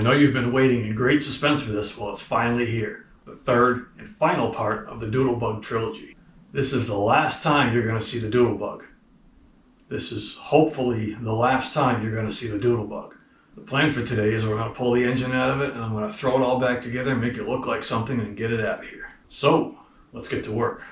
I know you've been waiting in great suspense for this. Well, it's finally here. The third and final part of the Doodlebug trilogy. This is the last time you're going to see the Doodlebug. This is hopefully the last time you're going to see the Doodlebug. The plan for today is we're going to pull the engine out of it and I'm going to throw it all back together, make it look like something, and get it out of here. So, let's get to work.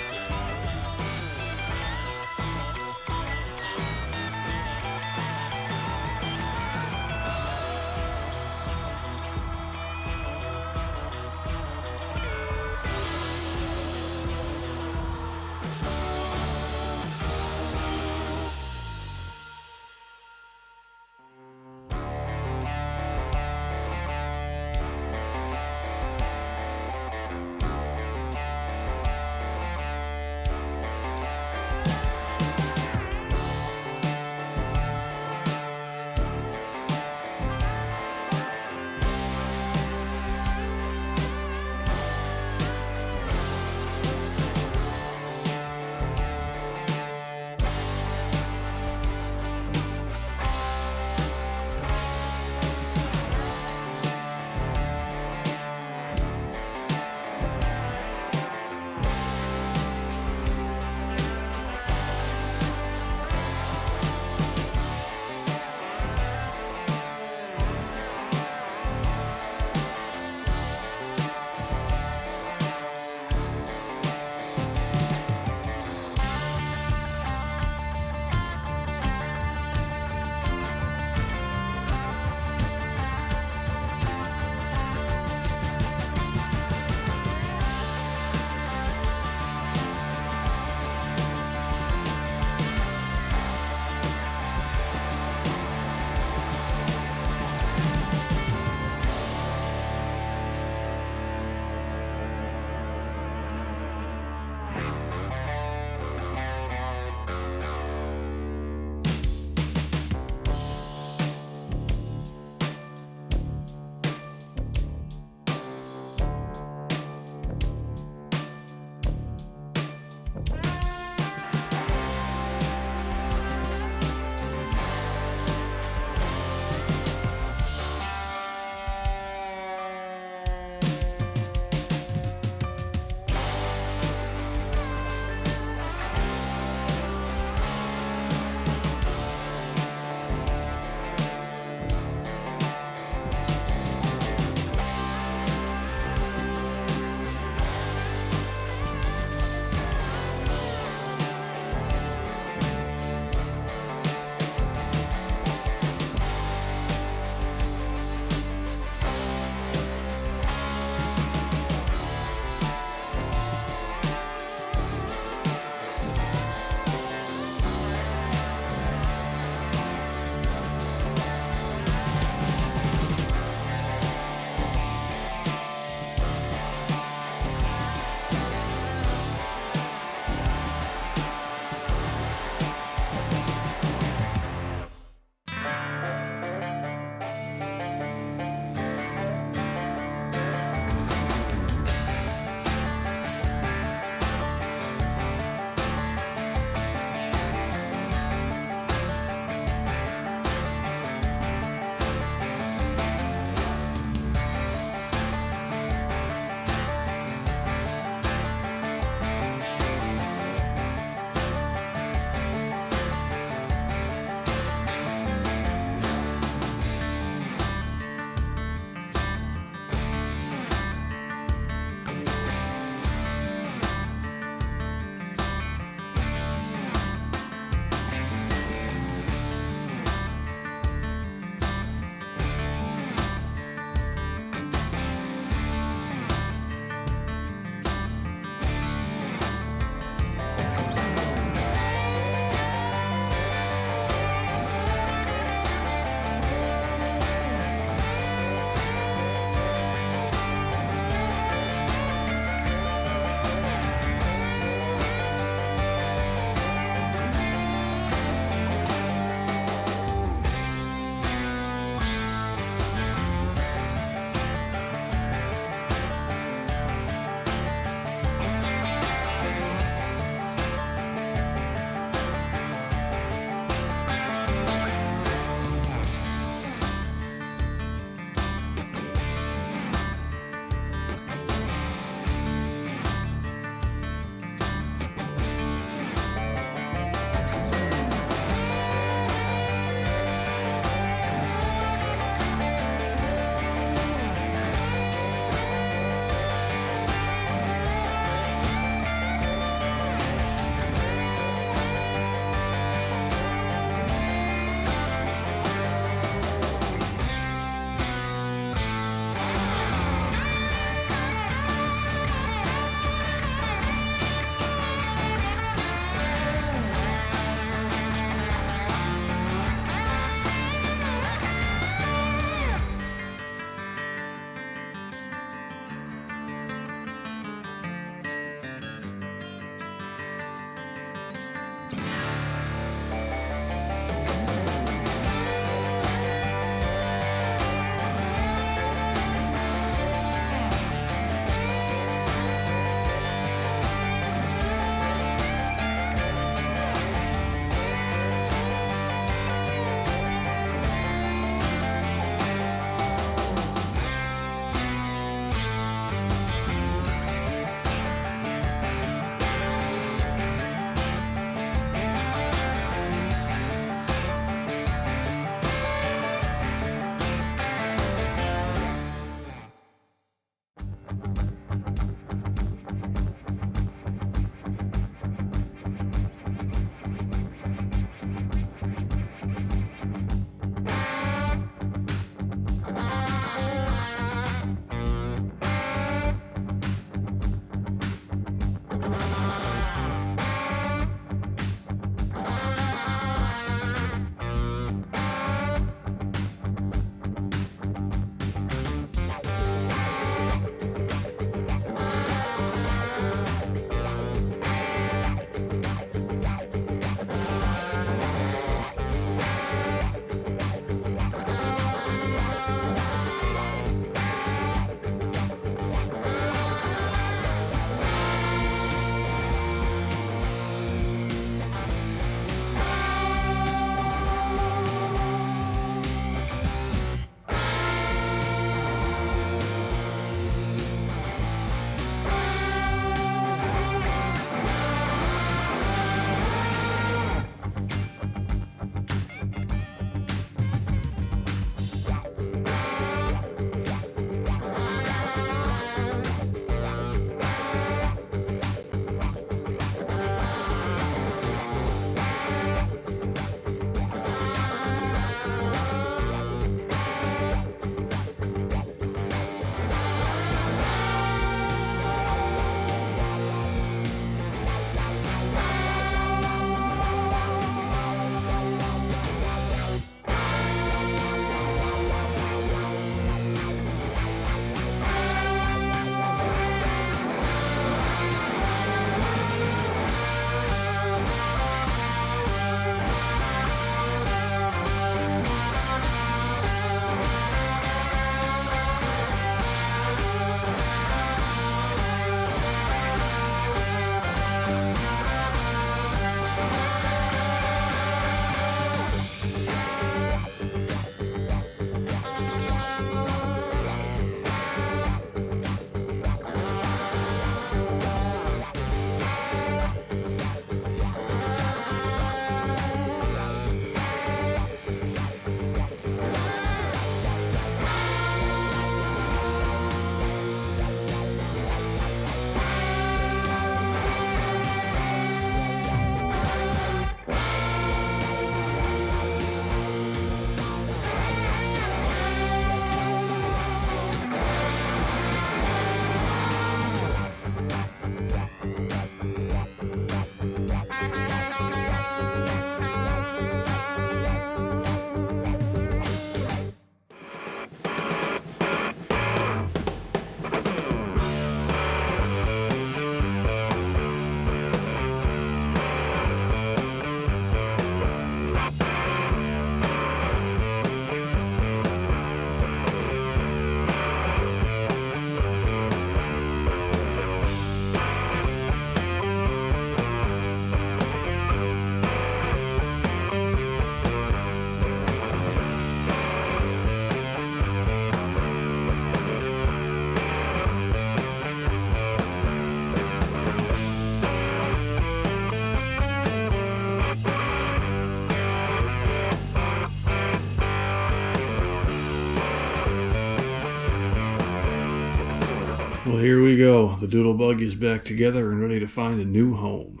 Well, here we go. The Doodlebug is back together and ready to find a new home.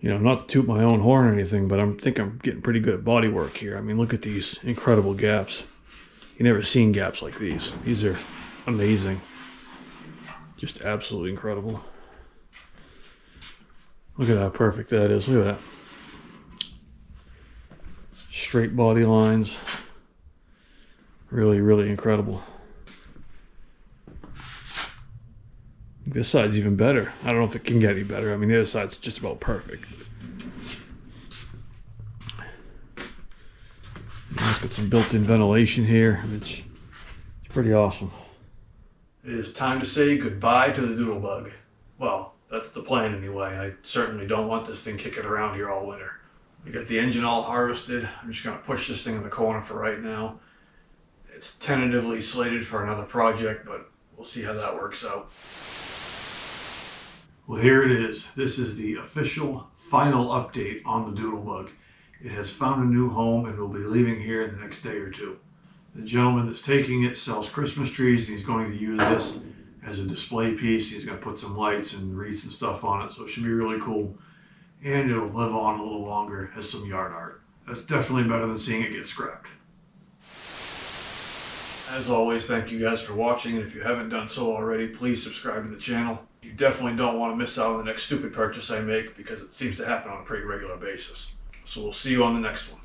You know, not to toot my own horn or anything, but I think I'm getting pretty good at body work here. I mean, look at these incredible gaps. You never seen gaps like these. These are amazing. Just absolutely incredible. Look at how perfect that is. Look at that. Straight body lines. Really, really incredible. This side's even better. I don't know if it can get any better. I mean, the other side's just about perfect. It's got some built-in ventilation here. It's pretty awesome. It is time to say goodbye to the Doodlebug. Well, that's the plan anyway. I certainly don't want this thing kicking around here all winter. We got the engine all harvested. I'm just going to push this thing in the corner for right now. It's tentatively slated for another project, but we'll see how that works out. Well, here it is. This is the official final update on the Doodlebug. It has found a new home and will be leaving here in the next day or two. The gentleman that's taking it sells Christmas trees, and he's going to use this as a display piece. He's going to put some lights and wreaths and stuff on it, so it should be really cool. And it'll live on a little longer as some yard art. That's definitely better than seeing it get scrapped. As always, thank you guys for watching, and if you haven't done so already, please subscribe to the channel. You definitely don't want to miss out on the next stupid purchase I make, because it seems to happen on a pretty regular basis. So we'll see you on the next one.